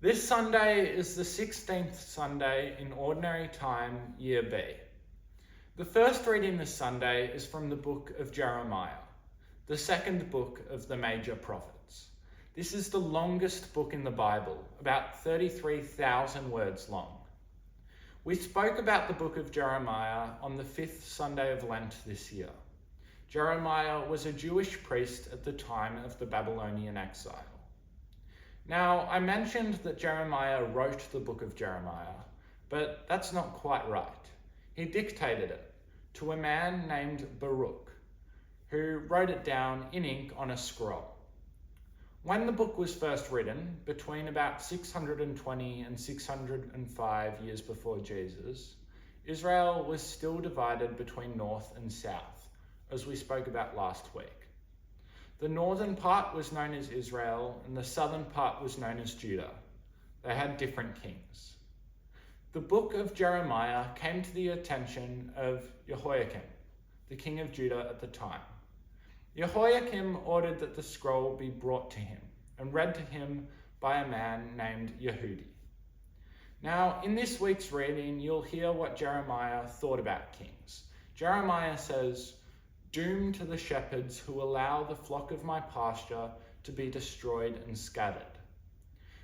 This Sunday is the 16th Sunday in Ordinary Time, Year B. The first reading this Sunday is from the book of Jeremiah, the second book of the major prophets. This is the longest book in the Bible, about 33,000 words long. We spoke about the book of Jeremiah on the 5th Sunday of Lent this year. Jeremiah was a Jewish priest at the time of the Babylonian exile. Now, I mentioned that Jeremiah wrote the book of Jeremiah, but that's not quite right. He dictated it to a man named Baruch, who wrote it down in ink on a scroll. When the book was first written, between about 620 and 605 years before Jesus, Israel was still divided between north and south, as we spoke about last week. The northern part was known as Israel, and the southern part was known as Judah. They had different kings. The book of Jeremiah came to the attention of Jehoiakim, the king of Judah at the time. Jehoiakim ordered that the scroll be brought to him and read to him by a man named Yehudi. Now, in this week's reading, you'll hear what Jeremiah thought about kings. Jeremiah says, "Doom to the shepherds who allow the flock of my pasture to be destroyed and scattered."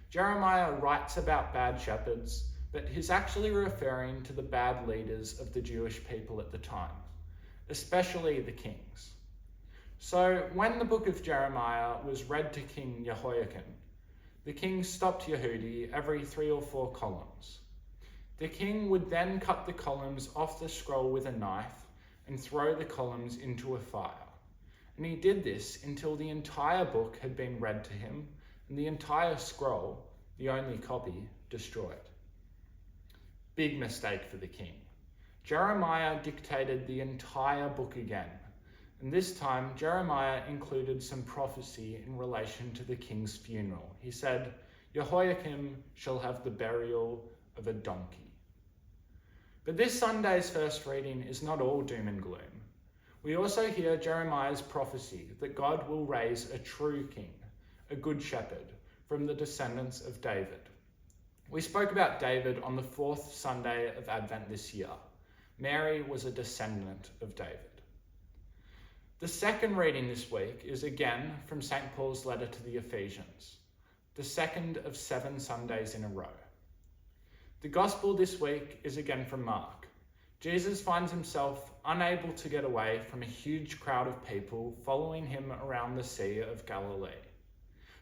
Jeremiah writes about bad shepherds, but he's actually referring to the bad leaders of the Jewish people at the time, especially the kings. So when the book of Jeremiah was read to King Jehoiakim, the king stopped Yehudi every 3 or 4 columns. The king would then cut the columns off the scroll with a knife and throw the columns into a fire. And he did this until the entire book had been read to him and the entire scroll, the only copy, destroyed. Big mistake for the king. Jeremiah dictated the entire book again, and this time Jeremiah included some prophecy in relation to the king's funeral. He said, "Jehoiakim shall have the burial of a donkey." But this Sunday's first reading is not all doom and gloom. We also hear Jeremiah's prophecy that God will raise a true king, a good shepherd, from the descendants of David. We spoke about David on the 4th Sunday of Advent this year. Mary was a descendant of David. The second reading this week is again from St. Paul's letter to the Ephesians, the second of 7 Sundays in a row. The gospel this week is again from Mark. Jesus finds himself unable to get away from a huge crowd of people following him around the Sea of Galilee.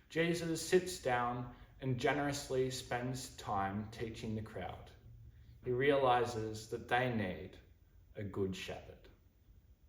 Jesus sits down and generously spends time teaching the crowd. He realizes that they need a good shepherd.